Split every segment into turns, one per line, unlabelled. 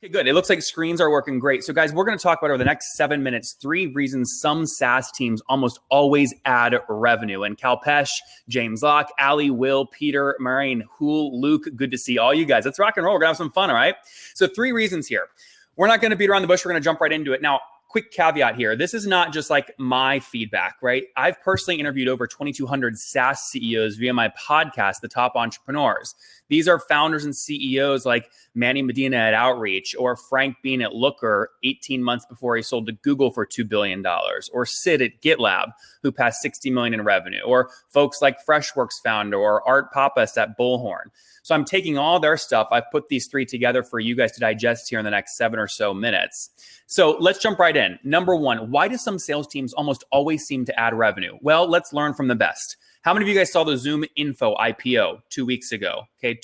Okay, good. It looks like screens are working great. So guys, we're going to talk about over the next 7 minutes, 3 reasons some SaaS teams almost always add revenue. And Kalpesh, James Locke, Ali, Will, Peter, Marion, Hool, Luke, good to see all you guys. Let's rock and roll. We're going to have some fun, all right? So 3 reasons here. We're not going to beat around the bush. We're going to jump right into it. Now, quick caveat here. This is not just like my feedback, right? I've personally interviewed over 2,200 SaaS CEOs via my podcast, The Top Entrepreneurs. These are founders and CEOs like Manny Medina at Outreach, or Frank Bean at Looker 18 months before he sold to Google for $2 billion, or Sid at GitLab, who passed $60 million in revenue, or folks like Freshworks founder, or Art Pappas at Bullhorn. So I'm taking all their stuff. I've put these 3 together for you guys to digest here in the next 7 or so minutes. So let's jump right in. Number 1, why do some sales teams almost always seem to add revenue? Well, let's learn from the best. How many of you guys saw the Zoom Info IPO 2 weeks ago? Okay,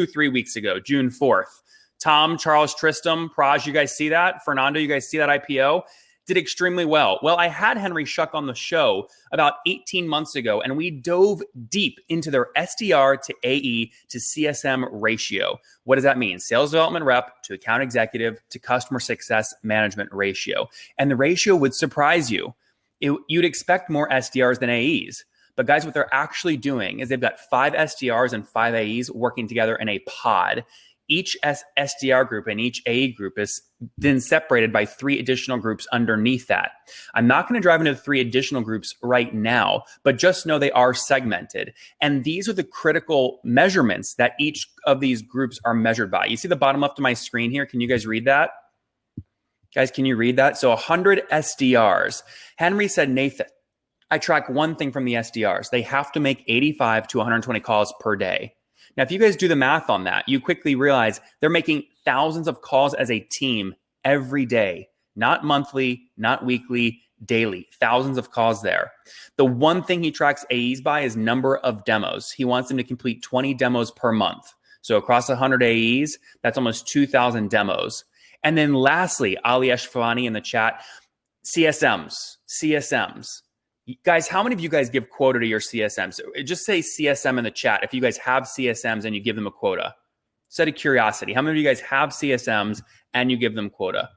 3 weeks ago, June 4th. Tom, Charles, Tristram, Praj, you guys see that? Fernando, you guys see that IPO? Did extremely well. Well, I had Henry Schuck on the show about 18 months ago, and we dove deep into their SDR to AE to CSM ratio. What does that mean? Sales development rep to account executive to customer success management ratio. And the ratio would surprise you. You'd expect more SDRs than AEs. But guys, what they're actually doing is they've got 5 SDRs and 5 AEs working together in a pod. Each SDR group and each AE group is then separated by 3 additional groups underneath that. I'm not going to drive into the 3 additional groups right now, but just know they are segmented. And these are the critical measurements that each of these groups are measured by. You see the bottom left of my screen here? Can you guys read that? Guys, can you read that? So 100 SDRs. Henry said, Nathan, I track one thing from the SDRs. They have to make 85 to 120 calls per day. Now, if you guys do the math on that, you quickly realize they're making thousands of calls as a team every day, not monthly, not weekly, daily, thousands of calls there. The one thing he tracks AEs by is number of demos. He wants them to complete 20 demos per month. So across 100 AEs, that's almost 2,000 demos. And then lastly, Ali Eshfani in the chat, CSMs. Guys, how many of you guys give quota to your CSMs? Just say CSM in the chat if you guys have CSMs and you give them a quota. Just out of curiosity, how many of you guys have CSMs and you give them quota?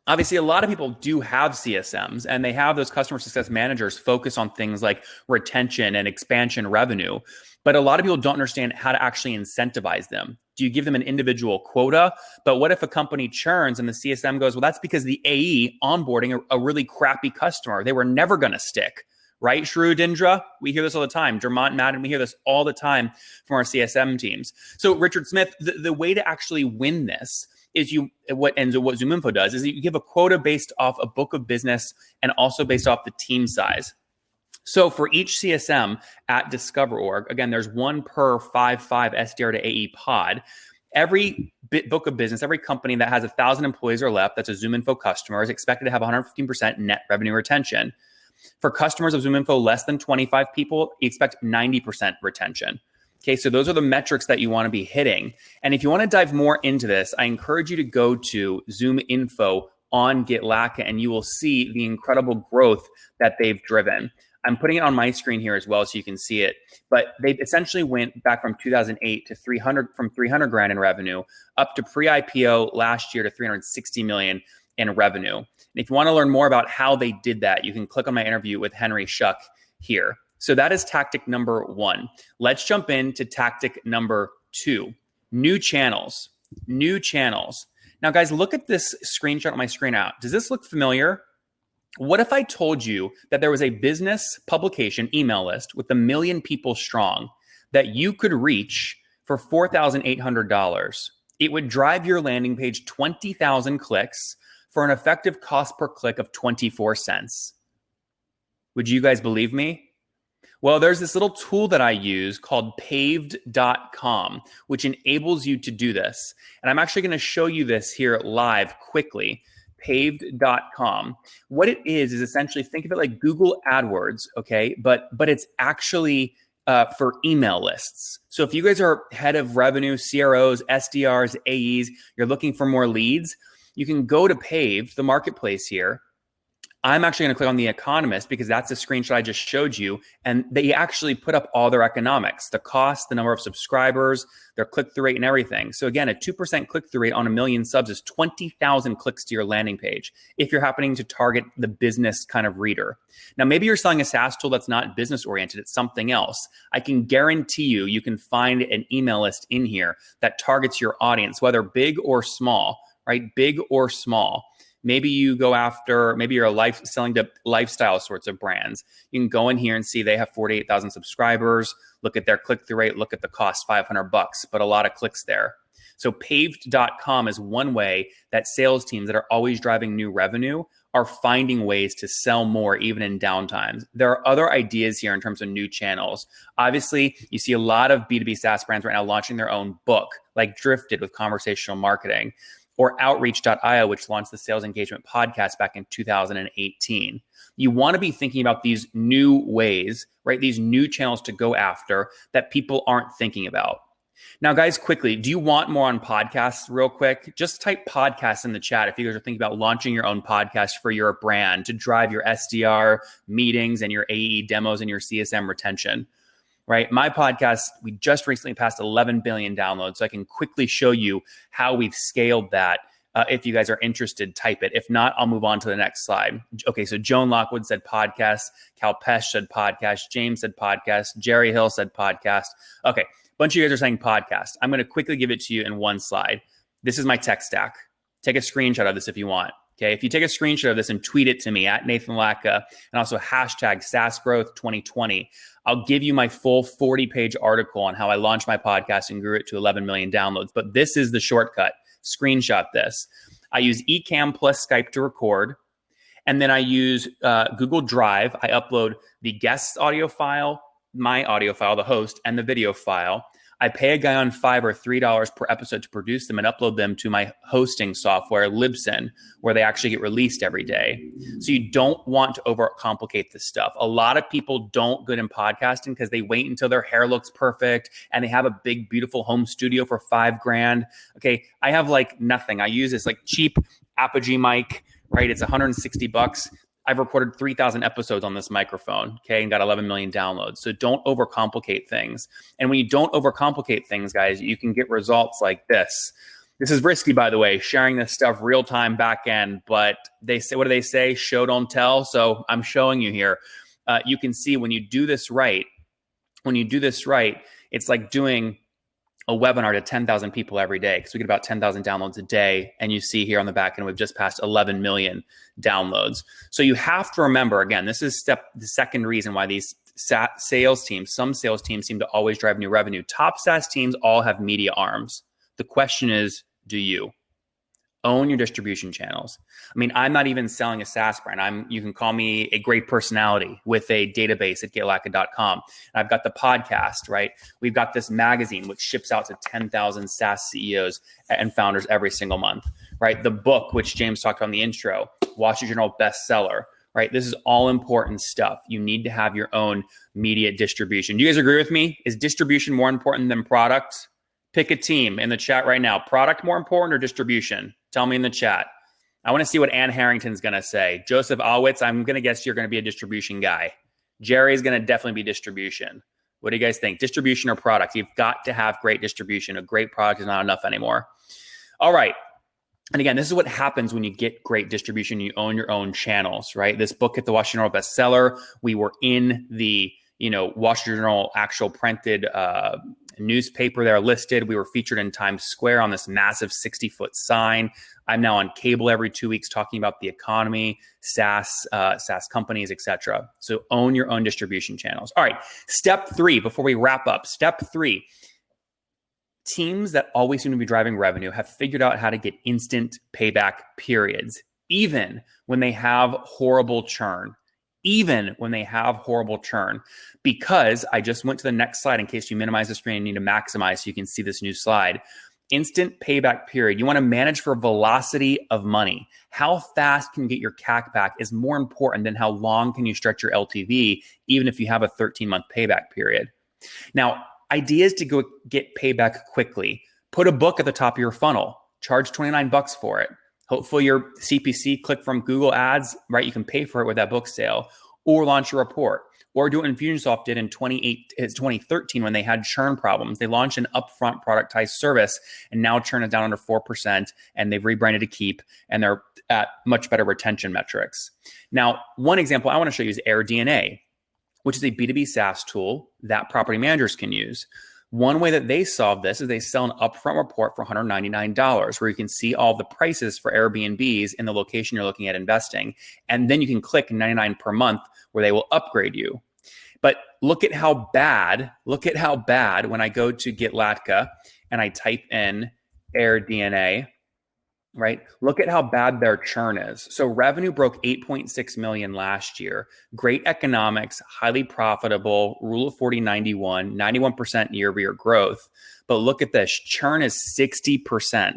Obviously, a lot of people do have CSMs and they have those customer success managers focus on things like retention and expansion revenue. But a lot of people don't understand how to actually incentivize them. Do you give them an individual quota? But what if a company churns and the CSM goes, well, that's because the AE onboarding a really crappy customer. They were never going to stick, right? Shrew Dindra, we hear this all the time. Dermont Madden, we hear this all the time from our CSM teams. So Richard Smith, the way to actually win this is what ZoomInfo does is you give a quota based off a book of business and also based off the team size. So for each CSM at Discover.org, again, there's 1 per 5 SDR to AE pod. Every book of business, every company that has 1,000 employees or less, that's a ZoomInfo customer, is expected to have 115% net revenue retention. For customers of ZoomInfo less than 25 people, you expect 90% retention. Okay, so those are the metrics that you want to be hitting. And if you want to dive more into this, I encourage you to go to ZoomInfo on GitLatka, and you will see the incredible growth that they've driven. I'm putting it on my screen here as well so you can see it. But they essentially went back from 2008 to 300 grand in revenue up to pre-IPO last year to 360 million in revenue. And if you want to learn more about how they did that, you can click on my interview with Henry Schuck here. So that is tactic number 1. Let's jump into tactic number 2, new channels. Now, guys, look at this screenshot on my screen out. Does this look familiar? What if I told you that there was a business publication email list with 1 million people strong that you could reach for $4,800? It would drive your landing page 20,000 clicks for an effective cost per click of 24 cents. Would you guys believe me? Well, there's this little tool that I use called paved.com, which enables you to do this. And I'm actually going to show you this here live quickly. Paved.com. What it is essentially, think of it like Google AdWords, okay? But it's actually for email lists. So if you guys are head of revenue, CROs, SDRs, AEs, you're looking for more leads, you can go to Paved, the marketplace here. I'm actually going to click on The Economist because that's the screenshot I just showed you. And they actually put up all their economics, the cost, the number of subscribers, their click-through rate and everything. So again, a 2% click-through rate on 1 million subs is 20,000 clicks to your landing page if you're happening to target the business kind of reader. Now, maybe you're selling a SaaS tool that's not business-oriented. It's something else. I can guarantee you can find an email list in here that targets your audience, whether big or small, right? Big or small. Maybe you go after, maybe you're selling to lifestyle sorts of brands. You can go in here and see they have 48,000 subscribers, look at their click-through rate, look at the cost, $500, but a lot of clicks there. So paved.com is one way that sales teams that are always driving new revenue are finding ways to sell more even in downtimes. There are other ideas here in terms of new channels. Obviously, you see a lot of B2B SaaS brands right now launching their own book, like Drifted with conversational marketing, or Outreach.io, which launched the Sales Engagement Podcast back in 2018. You want to be thinking about these new ways, right? These new channels to go after that people aren't thinking about. Now, guys, quickly, do you want more on podcasts real quick? Just type podcasts in the chat if you guys are thinking about launching your own podcast for your brand to drive your SDR meetings and your AE demos and your CSM retention. Right? My podcast, we just recently passed 11 billion downloads. So I can quickly show you how we've scaled that. If you guys are interested, type it. If not, I'll move on to the next slide. Okay, so Joan Lockwood said podcast. Cal Pesh said podcast. James said podcast. Jerry Hill said podcast. Okay, a bunch of you guys are saying podcast. I'm going to quickly give it to you in one slide. This is my tech stack. Take a screenshot of this if you want. Okay, if you take a screenshot of this and tweet it to me at Nathan Latka and also hashtag SaaSGrowth2020, I'll give you my full 40-page article on how I launched my podcast and grew it to 11 million downloads. But this is the shortcut. Screenshot this. I use Ecamm plus Skype to record. And then I use Google Drive. I upload the guest's audio file, my audio file, the host, and the video file. I pay a guy on $5 or $3 per episode to produce them and upload them to my hosting software, Libsyn, where they actually get released every day. So you don't want to overcomplicate this stuff. A lot of people don't good in podcasting because they wait until their hair looks perfect and they have a big, beautiful home studio for $5,000. Okay, I have like nothing. I use this like cheap Apogee mic, right? It's $160. I've recorded 3,000 episodes on this microphone, okay, and got 11 million downloads. So don't overcomplicate things. And when you don't overcomplicate things, guys, you can get results like this. This is risky, by the way, sharing this stuff real time back end, but they say, what do they say? Show, don't tell. So I'm showing you here. You can see when you do this right, it's like doing a webinar to 10,000 people every day because we get about 10,000 downloads a day. And you see here on the back end, we've just passed 11 million downloads. So you have to remember, again, this is the second reason why these sales teams, some sales teams seem to always drive new revenue. Top SaaS teams all have media arms. The question is, do you? Own your distribution channels. I mean, I'm not even selling a SaaS brand. You can call me a great personality with a database at gaylacka.com. And I've got the podcast, right? We've got this magazine, which ships out to 10,000 SaaS CEOs and founders every single month, right? The book, which James talked about in the intro, Wall Street Journal bestseller, right? This is all important stuff. You need to have your own media distribution. Do you guys agree with me? Is distribution more important than product? Pick a team in the chat right now. Product more important or distribution? Tell me in the chat. I want to see what Ann Harrington's going to say. Joseph Alwitz, I'm going to guess you're going to be a distribution guy. Jerry's going to definitely be distribution. What do you guys think? Distribution or product? You've got to have great distribution. A great product is not enough anymore. All right. And again, this is what happens when you get great distribution. You own your own channels, right? This book hit the Wall Street Journal bestseller. We were in the Wall Street Journal actual printed newspaper there listed. We were featured in Times Square on this massive 60-foot sign. I'm now on cable every 2 weeks talking about the economy, SaaS companies, etc. So own your own distribution channels. All right, step 3 before we wrap up. Step 3, teams that always seem to be driving revenue have figured out how to get instant payback periods, even when they have horrible churn. Because I just went to the next slide in case you minimize the screen and need to maximize so you can see this new slide. Instant payback period. You want to manage for velocity of money. How fast can you get your CAC back is more important than how long can you stretch your LTV, even if you have a 13-month payback period. Now, ideas to go get payback quickly. Put a book at the top of your funnel. Charge $29 for it. Hopefully your CPC click from Google ads, right? You can pay for it with that book sale, or launch a report, or do what Infusionsoft did in 2013 when they had churn problems. They launched an upfront productized service, and now churn is down under 4%, and they've rebranded to Keep, and they're at much better retention metrics. Now, one example I want to show you is AirDNA, which is a B2B SaaS tool that property managers can use. One way that they solve this is they sell an upfront report for $199, where you can see all the prices for Airbnbs in the location you're looking at investing. And then you can click $99 per month, where they will upgrade you. But look at how bad when I go to Get Latka and I type in AirDNA, right? Look at how bad their churn is. So revenue broke 8.6 million last year. Great economics, highly profitable, rule of 40, 91% year-over-year growth. But look at this, churn is 60%.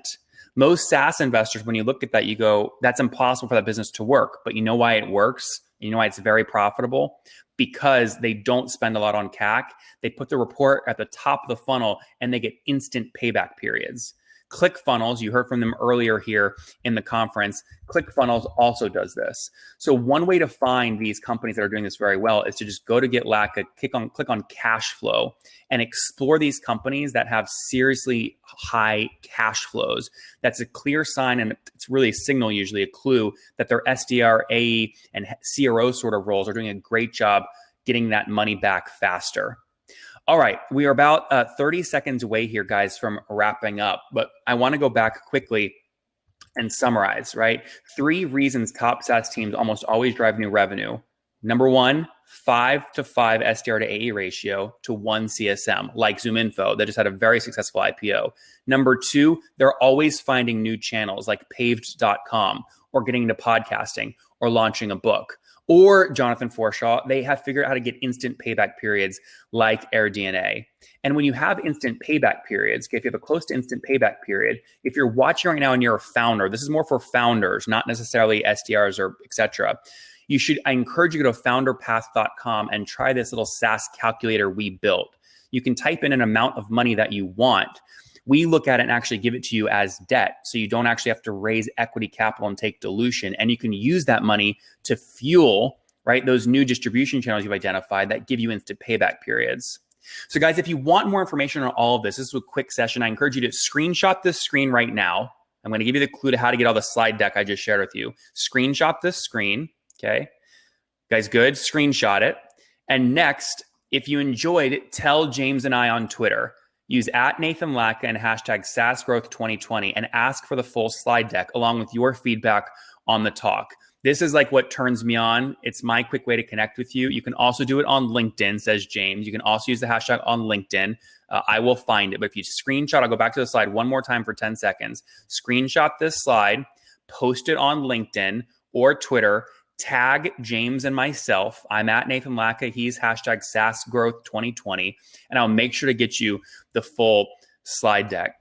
Most SaaS investors, when you look at that, you go, that's impossible for that business to work. But you know why it works? You know why it's very profitable? Because they don't spend a lot on CAC. They put the report at the top of the funnel and they get instant payback periods. ClickFunnels, you heard from them earlier here in the conference. ClickFunnels also does this. So one way to find these companies that are doing this very well is to just go to Get Latka, click on cash flow, and explore these companies that have seriously high cash flows. That's a clear sign, and it's really a signal, usually a clue, that their SDR, AE, and CRO sort of roles are doing a great job getting that money back faster. All right, we are about 30 seconds away here, guys, from wrapping up, but I want to go back quickly and summarize, right? 3 reasons top SaaS teams almost always drive new revenue. Number 1, 5-to-5 SDR to AE ratio to 1 CSM, like ZoomInfo, that just had a very successful IPO. Number 2, they're always finding new channels like paved.com, or getting into podcasting, or launching a book. Or Jonathan Forshaw, they have figured out how to get instant payback periods like AirDNA. And when you have instant payback periods, if you have a close to instant payback period, if you're watching right now and you're a founder, this is more for founders, not necessarily SDRs or et cetera. I encourage you to go to founderpath.com and try this little SaaS calculator we built. You can type in an amount of money that you want. We look at it and actually give it to you as debt. So you don't actually have to raise equity capital and take dilution. And you can use that money to fuel, right, those new distribution channels you've identified that give you instant payback periods. So guys, if you want more information on all of this, this is a quick session. I encourage you to screenshot this screen right now. I'm going to give you the clue to how to get all the slide deck I just shared with you. Screenshot this screen, okay? Guys, good, screenshot it. And next, if you enjoyed it, tell James and I on Twitter. Use @NathanLatka and hashtag SaaSGrowth2020 and ask for the full slide deck along with your feedback on the talk. This is like what turns me on. It's my quick way to connect with you. You can also do it on LinkedIn, says James. You can also use the hashtag on LinkedIn. I will find it. But if you screenshot, I'll go back to the slide one more time for 10 seconds. Screenshot this slide, post it on LinkedIn or Twitter, tag James and myself. I'm @NathanLatka. He's hashtag SaaSGrowth2020. And I'll make sure to get you the full slide deck.